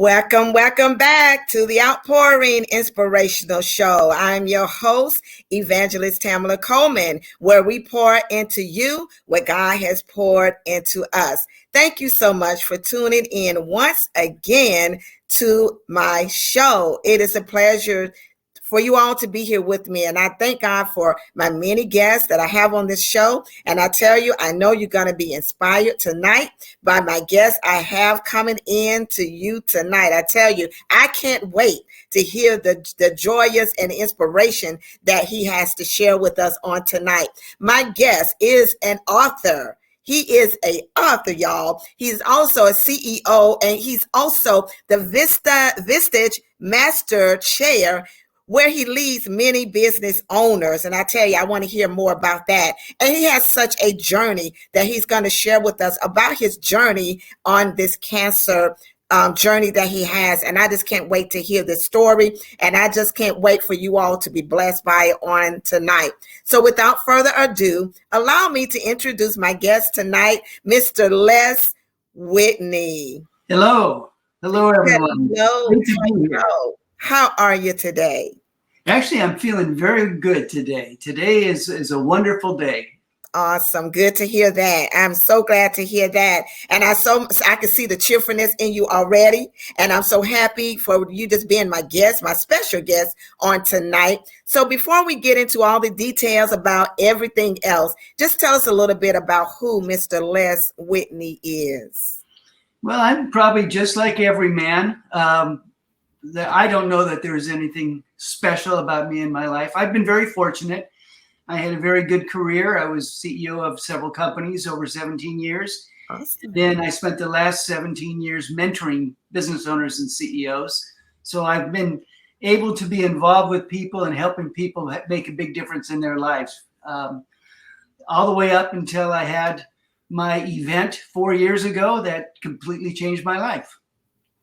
Welcome back to the Outpouring Inspirational Show. I'm your host, Evangelist Tamala Coleman, where we pour into you what God has poured into us. Thank you so much for tuning in once again to my show. It is a pleasure for you all to be here with me. And I thank God for my many guests that I have on this show. And I tell you, I know you're going to be inspired tonight by my guests I have coming in to you tonight. I tell you, I can't wait to hear the joyous and inspiration that he has to share with us on tonight. My guest is an author. He is an author, y'all. He's also a CEO, and he's also the Vistage Master Chair, where he leads many business owners. And I tell you, I want to hear more about that. And he has such a journey that he's going to share with us about his journey on this cancer journey that he has. And I just can't wait to hear this story. And I just can't wait for you all to be blessed by it on tonight. So without further ado, allow me to introduce my guest tonight, Mr. Les Whitney. Hello. Hello, everyone. Hello. How are you today? Actually, I'm feeling very good today. Today is a wonderful day. Awesome. Good to hear that. I'm so glad to hear that. And I can see the cheerfulness in you already. And I'm so happy for you just being my guest, my special guest on tonight. So before we get into all the details about everything else, just tell us a little bit about who Mr. Les Whitney is. Well, I'm probably just like every man. I don't know that there's anything special about me in my life. I've been very fortunate. I had a very good career. I was CEO of several companies over 17 years. Awesome. Then I spent the last 17 years mentoring business owners and CEOs. So I've been able to be involved with people and helping people make a big difference in their lives. All the way up until I had my event 4 years ago that completely changed my life.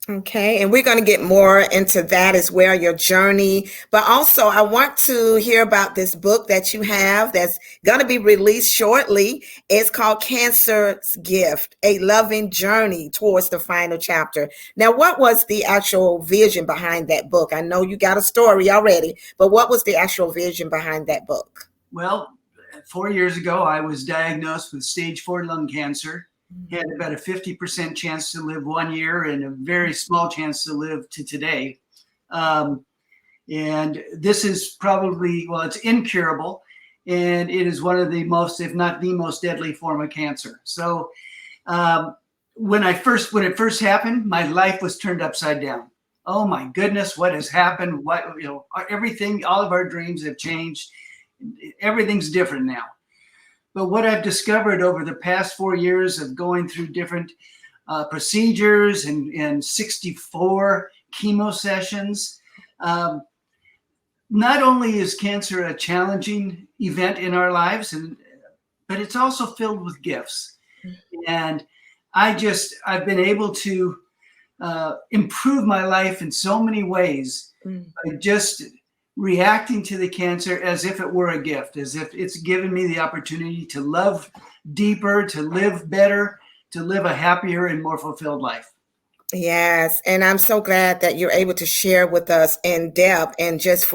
Okay, and we're going to get more into that as well, your journey. But also, I want to hear about this book that you have that's going to be released shortly. It's called Cancer's Gift, A Loving Journey Towards the Final Chapter. Now, what was the actual vision behind that book? I know you got a story already, but what was the actual vision behind that book? Well, 4 years ago, I was diagnosed with stage 4 lung cancer. Had about a 50% chance to live 1 year and a very small chance to live to today. And this is probably, it's incurable. And it is one of the most, if not the most deadly form of cancer. So when it first happened, my life was turned upside down. Oh my goodness, what has happened? Everything, all of our dreams have changed. Everything's different now. But what I've discovered over the past 4 years of going through different procedures and 64 chemo sessions, not only is cancer a challenging event in our lives, but it's also filled with gifts. And I've been able to improve my life in so many ways by just reacting to the cancer as if it were a gift, as if it's given me the opportunity to love deeper, to live better, to live a happier and more fulfilled life. Yes. And I'm so glad that you're able to share with us in depth, and just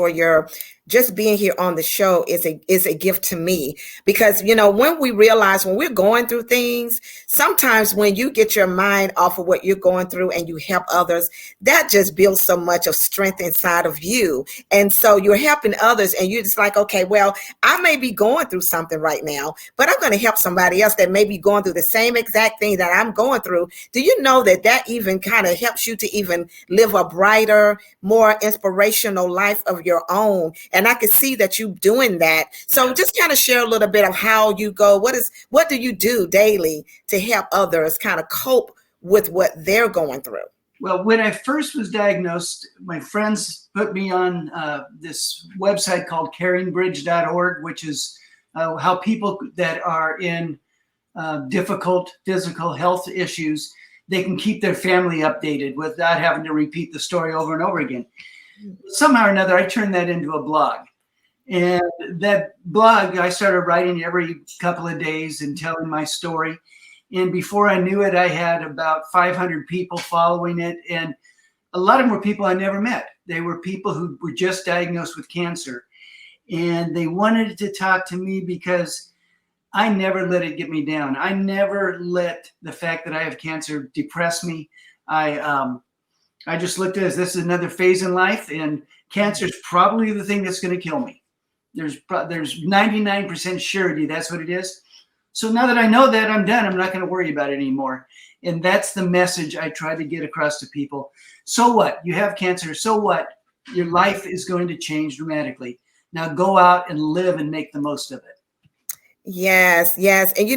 being here on the show is a gift to me, because, when we realize when we're going through things, sometimes when you get your mind off of what you're going through and you help others, that just builds so much of strength inside of you. And so you're helping others and you're just like, okay, well, I may be going through something right now, but I'm going to help somebody else that may be going through the same exact thing that I'm going through. Do you know that even kind of helps you to even live a brighter, more inspirational life of your own? And I can see that you doing that. So just kind of share a little bit of how you go. What do you do daily to help others kind of cope with what they're going through? Well, when I first was diagnosed, my friends put me on this website called caringbridge.org, which is how people that are in difficult physical health issues, they can keep their family updated without having to repeat the story over and over again. Somehow or another, I turned that into a blog. And that blog, I started writing every couple of days and telling my story. And before I knew it, I had about 500 people following it. And a lot of them were people I never met. They were people who were just diagnosed with cancer. And they wanted to talk to me because I never let it get me down. I never let the fact that I have cancer depress me. I just looked at it as this is another phase in life, and cancer is probably the thing that's going to kill me. There's 99% surety that's what it is. So now that I know that, I'm done. I'm not going to worry about it anymore. And that's the message I try to get across to people. So what? You have cancer. So what? Your life is going to change dramatically. Now go out and live and make the most of it. Yes, yes. And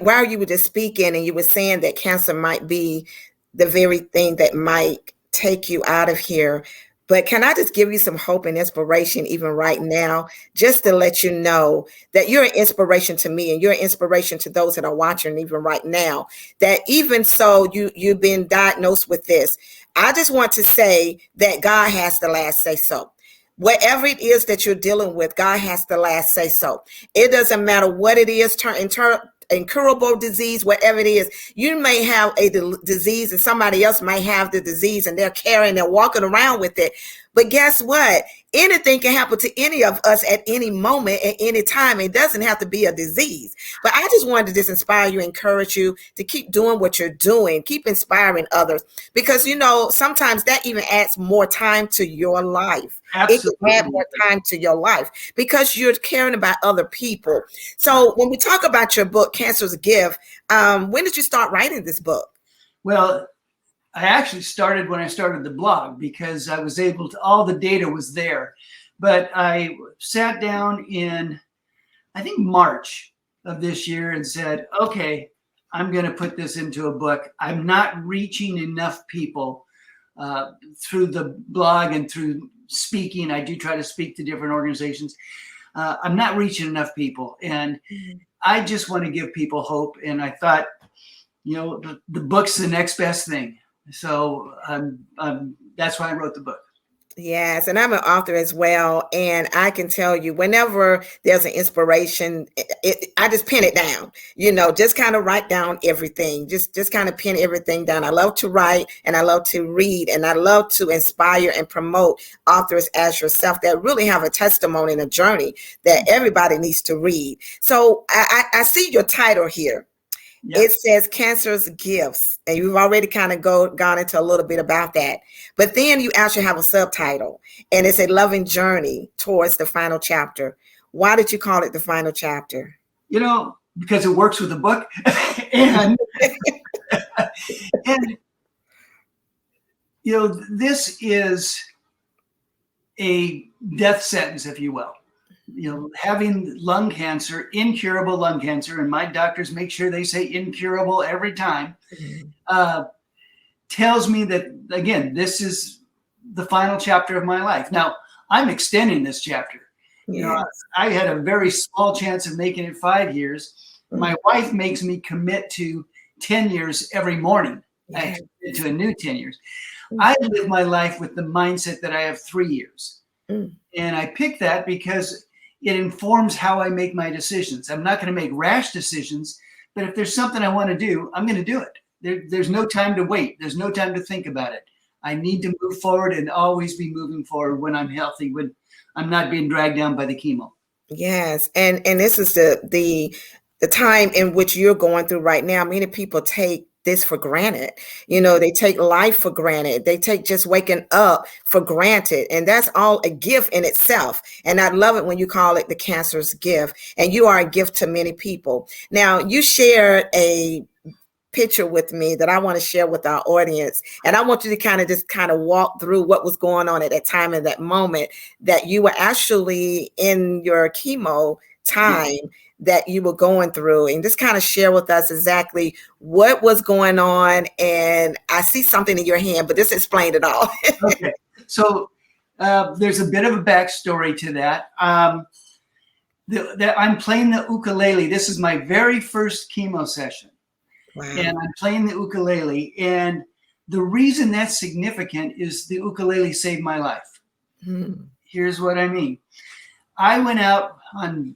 while you were just speaking and you were saying that cancer might be the very thing that might take you out of here, but can I just give you some hope and inspiration even right now, just to let you know that you're an inspiration to me and you're an inspiration to those that are watching even right now, that even so you've been diagnosed with this. I just want to say that God has the last say so. Whatever it is that you're dealing with, God has the last say so. It doesn't matter what it is, incurable disease, whatever it is. You may have a disease and somebody else might have the disease and they're walking around with it. But guess what? Anything can happen to any of us at any moment, at any time. It doesn't have to be a disease. But I just wanted to just inspire you, encourage you to keep doing what you're doing, keep inspiring others, because, sometimes that even adds more time to your life. Absolutely. It can add more time to your life because you're caring about other people. So when we talk about your book, Cancer's Gift, when did you start writing this book? Well, I actually started when I started the blog because I was able to, all the data was there. But I sat down in, I think, March of this year and said, okay, I'm going to put this into a book. I'm not reaching enough people through the blog and through speaking. I do try to speak to different organizations. I'm not reaching enough people. And I just want to give people hope. And I thought, the book's the next best thing. So that's why I wrote the book. Yes, and I'm an author as well, and I can tell you whenever there's an inspiration, I just pin it down, just kind of write down everything, just kind of pin everything down. I love to write and I love to read and I love to inspire and promote authors as yourself that really have a testimony and a journey that everybody needs to read. So I see your title here. Yep. It says Cancer's Gifts, and you've already kind of gone into a little bit about that. But then you actually have a subtitle, and it's a loving journey towards the final chapter. Why did you call it the final chapter? Because it works with the book. and this is a death sentence, if you will. Having lung cancer, incurable lung cancer, and my doctors make sure they say incurable every time, tells me that, again, this is the final chapter of my life. Now, I'm extending this chapter. Yes. I had a very small chance of making it 5 years. My wife makes me commit to 10 years every morning. Yes. I commit to a new 10 years. I live my life with the mindset that I have 3 years. And I picked that because it informs how I make my decisions. I'm not going to make rash decisions, but if there's something I want to do, I'm going to do it. There's no time to wait. There's no time to think about it. I need to move forward and always be moving forward when I'm healthy, when I'm not being dragged down by the chemo. Yes. And this is the time in which you're going through right now. Many people take this for granted. They take life for granted. They take just waking up for granted. And that's all a gift in itself. And I love it when you call it the Cancer's Gift. And you are a gift to many people. Now, you shared a picture with me that I want to share with our audience. And I want you to kind of walk through what was going on at that time, in that moment that you were actually in your chemo time that you were going through, and just kind of share with us exactly what was going on. And I see something in your hand, but just explain it all. Okay. So there's a bit of a backstory to that. I'm playing the ukulele. This is my very first chemo session. Wow. And I'm playing the ukulele. And the reason that's significant is the ukulele saved my life. Here's what I mean. I went out on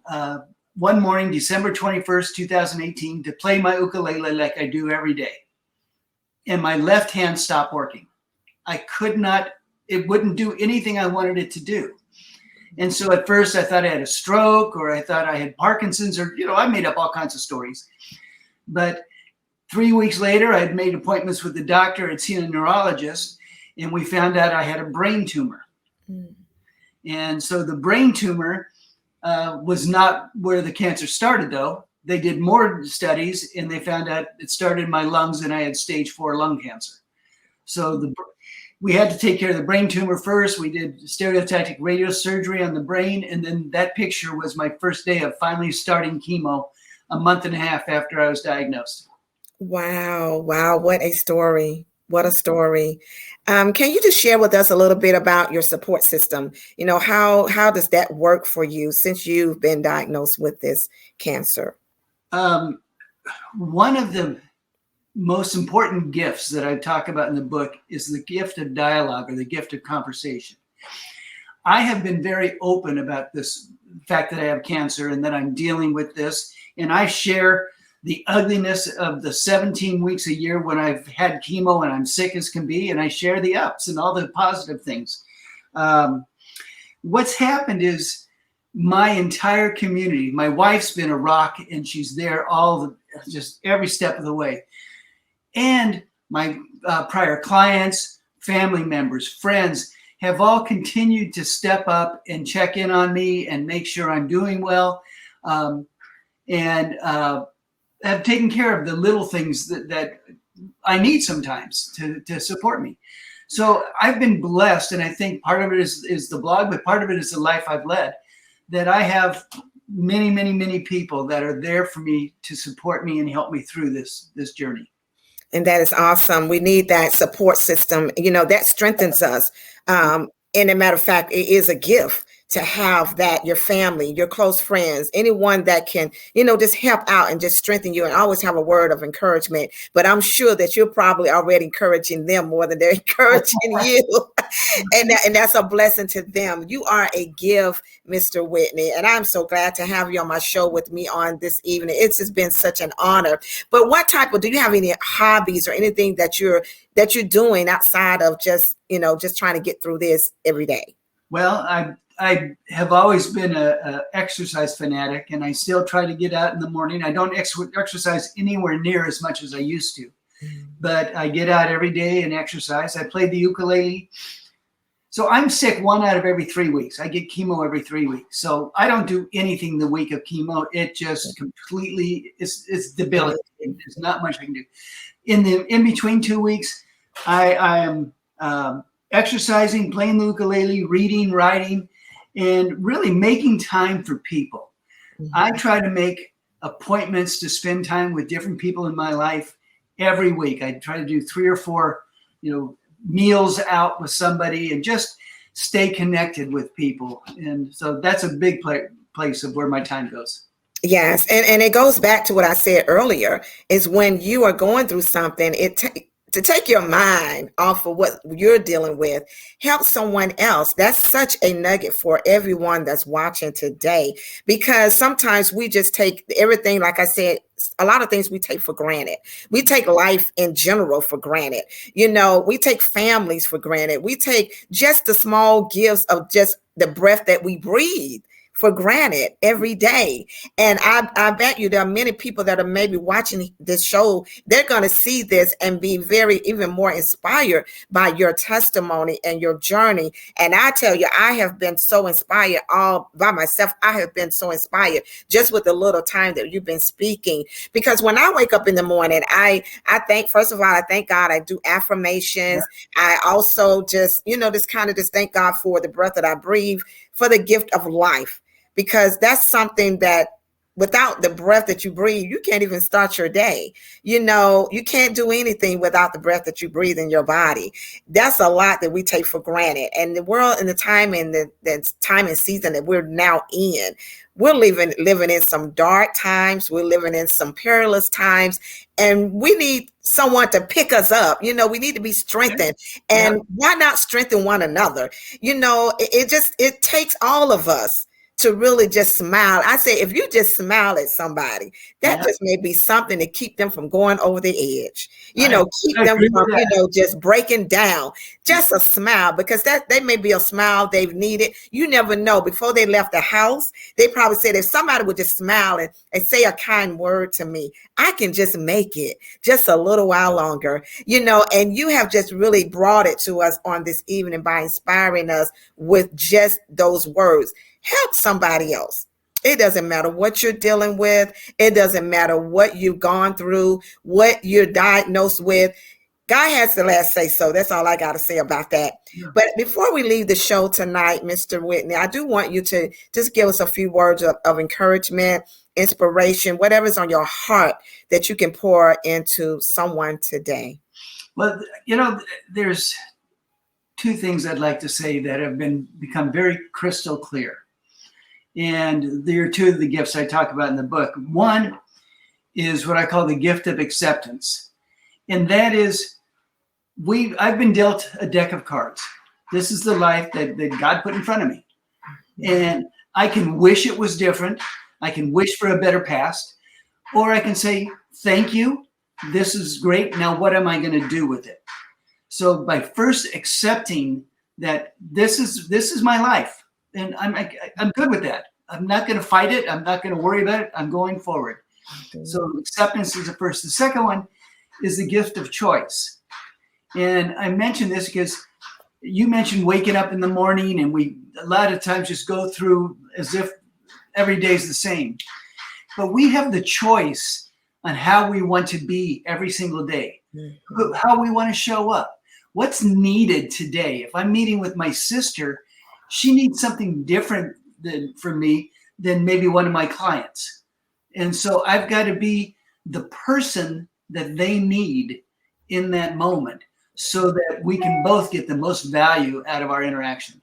one morning, December 21st, 2018, to play my ukulele like I do every day. And my left hand stopped working. I could not, it wouldn't do anything I wanted it to do. And so at first I thought I had a stroke, or I thought I had Parkinson's, or, I made up all kinds of stories. But 3 weeks later, I'd made appointments with the doctor, I'd seen a neurologist, and we found out I had a brain tumor. Mm. And so the brain tumor was not where the cancer started, though. They did more studies, and they found out it started in my lungs, and I had stage 4 lung cancer. So we had to take care of the brain tumor first. We did stereotactic radiosurgery on the brain, and then that picture was my first day of finally starting chemo a month and a half after I was diagnosed. Wow. What a story. What a story. Can you just share with us a little bit about your support system? How does that work for you since you've been diagnosed with this cancer? One of the most important gifts that I talk about in the book is the gift of dialogue, or the gift of conversation. I have been very open about this fact that I have cancer and that I'm dealing with this. And I share the ugliness of the 17 weeks a year when I've had chemo and I'm sick as can be. And I share the ups and all the positive things. What's happened is my entire community, my wife's been a rock, and she's there just every step of the way. And my prior clients, family members, friends have all continued to step up and check in on me and make sure I'm doing well, and have taken care of the little things that I need sometimes to support me. So I've been blessed, and I think part of it is the blog, but part of it is the life I've led, that I have many, many, many people that are there for me to support me and help me through this journey. And that is awesome. We need that support system, that strengthens us. And as a matter of fact, it is a gift to have that, your family, your close friends, anyone that can, just help out and just strengthen you, and always have a word of encouragement. But I'm sure that you're probably already encouraging them more than they're encouraging you. And that's a blessing to them. You are a gift, Mr. Whitney. And I'm so glad to have you on my show with me on this evening. It's just been such an honor. But do you have any hobbies or anything that you're doing outside of just trying to get through this every day? Well, I have always been a exercise fanatic, and I still try to get out in the morning. I don't exercise anywhere near as much as I used to, but I get out every day and exercise. I play the ukulele. So I'm sick 1 out of every 3 weeks. I get chemo every 3 weeks. So I don't do anything the week of chemo. It just completely, it's debilitating. There's not much I can do. In between 2 weeks, I am exercising, playing the ukulele, reading, writing, and really making time for people. Mm-hmm. I try to make appointments to spend time with different people in my life every week. I try to do 3 or 4, meals out with somebody, and just stay connected with people. And so that's a big place of where my time goes. Yes. And it goes back to what I said earlier, is when you are going through something, to take your mind off of what you're dealing with, help someone else. That's such a nugget for everyone that's watching today, because sometimes we just take everything, like I said, a lot of things we take for granted. We take life in general for granted. We take families for granted. We take just the small gifts of just the breath that we breathe for granted every day. And I bet you there are many people that are maybe watching this show. They're going to see this and be even more inspired by your testimony and your journey. And I tell you, I have been so inspired all by myself. I have been so inspired just with the little time that you've been speaking. Because when I wake up in the morning, I think, first of all, I thank God. I do affirmations. Yeah. I also just thank God for the breath that I breathe, for the gift of life. Because that's something that without the breath that you breathe, you can't even start your day. You can't do anything without the breath that you breathe in your body. That's a lot that we take for granted. And the world and the time and the time and season that we're now in, we're living in some dark times. We're living in some perilous times, and we need someone to pick us up. We need to be strengthened. And why not strengthen one another? It takes all of us to really just smile. I say, if you just smile at somebody, that just may be something to keep them from going over the edge, keep them from, just breaking down. Just a smile, because that they may be a smile they've needed. You never know. Before they left the house, they probably said, if somebody would just smile and say a kind word to me, I can just make it just a little while longer, and you have just really brought it to us on this evening by inspiring us with just those words. Help somebody else. It doesn't matter what you're dealing with. It doesn't matter what you've gone through, what you're diagnosed with. God has the last say so. That's all I got to say about that. Yeah. But before we leave the show tonight, Mr. Whitney, I do want you to just give us a few words of encouragement, inspiration, whatever's on your heart that you can pour into someone today. Well, there's two things I'd like to say that have become very crystal clear. And there are two of the gifts I talk about in the book. One is what I call the gift of acceptance. And that is, I've been dealt a deck of cards. This is the life that God put in front of me. And I can wish it was different. I can wish for a better past. Or I can say, thank you. This is great. Now what am I going to do with it? So by first accepting that this is my life, and I'm good with that. I'm not going to fight it. I'm not going to worry about it. I'm going forward. So acceptance is the first. The second one is the gift of choice. And I mention this because you mentioned waking up in the morning, and we a lot of times just go through as if every day is the same. But we have the choice on how we want to be every single day, how we want to show up, what's needed today. If I'm meeting with my sister, she needs something different from me than maybe one of my clients. And so I've got to be the person that they need in that moment so that we can both get the most value out of our interaction.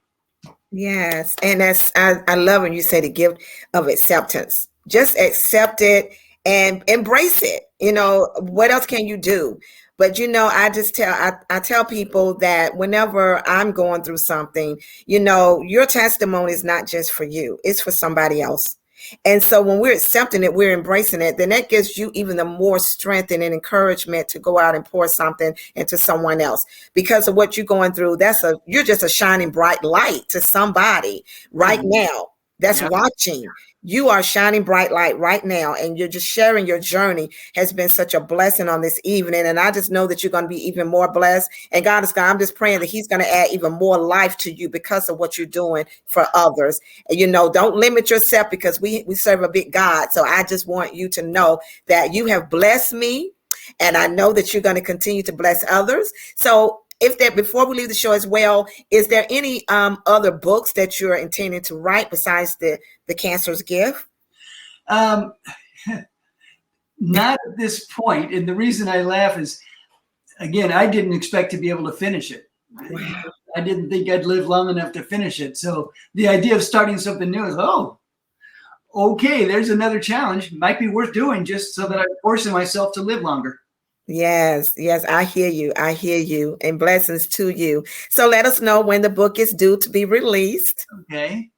Yes. And I love when you say the gift of acceptance. Just accept it and embrace it. What else can you do? But, I tell people that whenever I'm going through something, your testimony is not just for you, it's for somebody else. And so when we're accepting it, we're embracing it, then that gives you even the more strength and encouragement to go out and pour something into someone else. Because of what you're going through, you're just a shining bright light to somebody right now that's watching. You are shining bright light right now, and you're just sharing your journey has been such a blessing on this evening. And I just know that you're going to be even more blessed. And I'm just praying that he's going to add even more life to you because of what you're doing for others. And, don't limit yourself, because we serve a big God. So I just want you to know that you have blessed me, and I know that you're going to continue to bless others. So before we leave the show as well, is there any other books that you're intending to write besides the Cancer's Gift? Not at this point. And the reason I laugh is, again, I didn't expect to be able to finish it. Wow. I didn't think I'd live long enough to finish it. So the idea of starting something new is, okay, there's another challenge. Might be worth doing just so that I'm forcing myself to live longer. Yes, I hear you, and blessings to you. So let us know when the book is due to be released. Okay.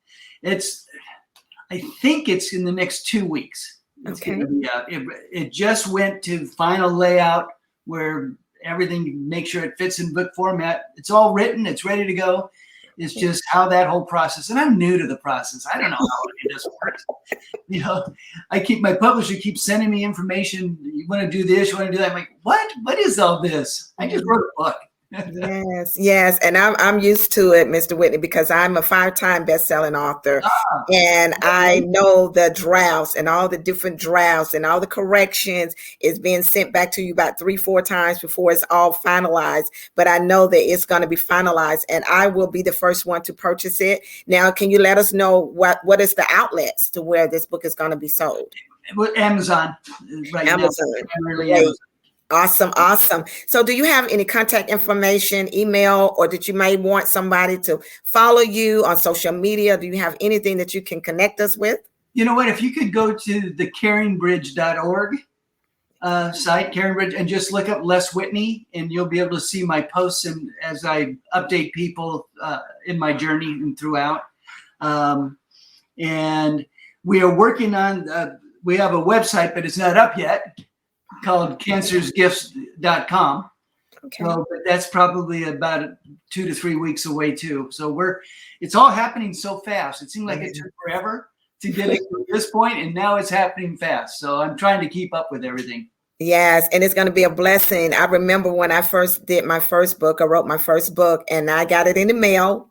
I think it's in the next 2 weeks. Okay. It just went to final layout where everything, make sure it fits in book format. It's all written. It's ready to go. It's just how that whole process, and I'm new to the process. I don't know how it just works. My publisher keeps sending me information. You want to do this, you want to do that. I'm like, what is all this? I just wrote a book. Yes. And I'm used to it, Mr. Whitney, because I'm a 5-time best-selling author. And I know the drafts and all the different drafts and all the corrections is being sent back to you about 3-4 times before it's all finalized. But I know that it's going to be finalized, and I will be the first one to purchase it. Now, can you let us know what is the outlets to where this book is going to be sold? Amazon. Right Amazon. Now, primarily Amazon. Awesome. So do you have any contact information, email, or did you may want somebody to follow you on social media? Do you have anything that you can connect us with? You know what? If you could go to the caringbridge.org site, CaringBridge, and just look up Les Whitney, and you'll be able to see my posts and as I update people in my journey and throughout. And we are working on, we have a website, but it's not up yet, called cancersgifts.com. Okay. So, but that's probably about 2 to 3 weeks away too. So it's all happening so fast. It seemed like it took forever to get it to this point, and now it's happening fast. So I'm trying to keep up with everything. Yes, and it's going to be a blessing. I remember when I first did my first book, I wrote my first book, and I got it in the mail,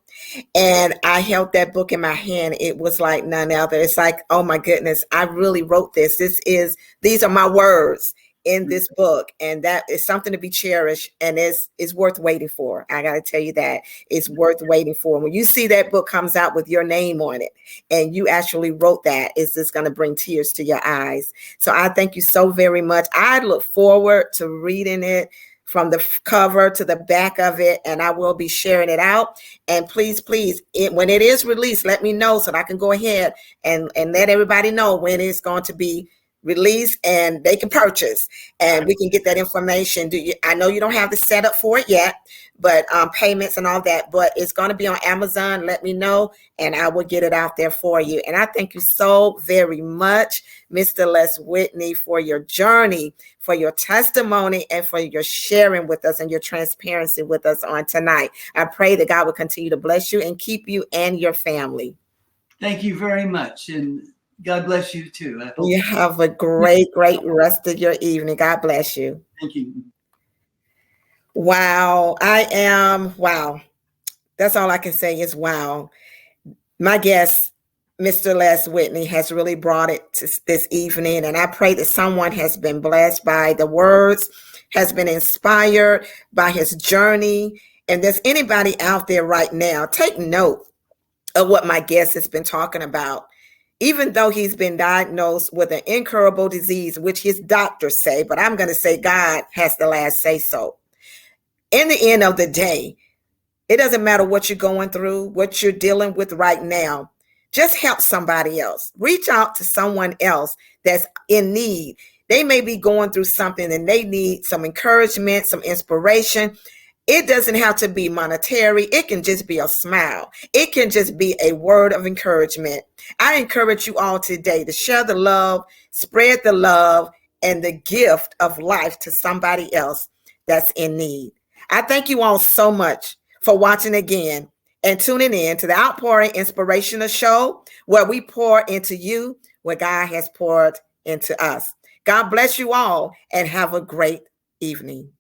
and I held that book in my hand. It was like none other. It's like, oh my goodness, I really wrote this. These are my words in this book, and that is something to be cherished, and is worth waiting for. I got to tell you that it's worth waiting for. When you see that book comes out with your name on it, and you actually wrote that, it's just going to bring tears to your eyes. So I thank you so very much. I look forward to reading it from the cover to the back of it, and I will be sharing it out. And please, when it is released, let me know so that I can go ahead and let everybody know when it's going to be release, and they can purchase, and we can get that information. I know you don't have the setup for it yet, but payments and all that, but it's going to be on Amazon. Let me know, and I will get it out there for you. And I thank you so very much, Mr. Les Whitney, for your journey, for your testimony, and for your sharing with us and your transparency with us on tonight. I pray that God will continue to bless you and keep you and your family. Thank you very much. And God bless you too. You have a great rest of your evening. God bless you. Thank you. Wow. Wow. That's all I can say is wow. My guest, Mr. Les Whitney, has really brought it to this evening. And I pray that someone has been blessed by the words, has been inspired by his journey. And there's anybody out there right now, take note of what my guest has been talking about. Even though he's been diagnosed with an incurable disease, which his doctors say, but I'm going to say God has the last say so. In the end of the day, it doesn't matter what you're going through, what you're dealing with right now. Just help somebody else. Reach out to someone else that's in need. They may be going through something and they need some encouragement, some inspiration. It doesn't have to be monetary. It can just be a smile. It can just be a word of encouragement. I encourage you all today to share the love, spread the love, and the gift of life to somebody else that's in need. I thank you all so much for watching again and tuning in to the Outpouring Inspirational Show, where we pour into you what God has poured into us. God bless you all and have a great evening.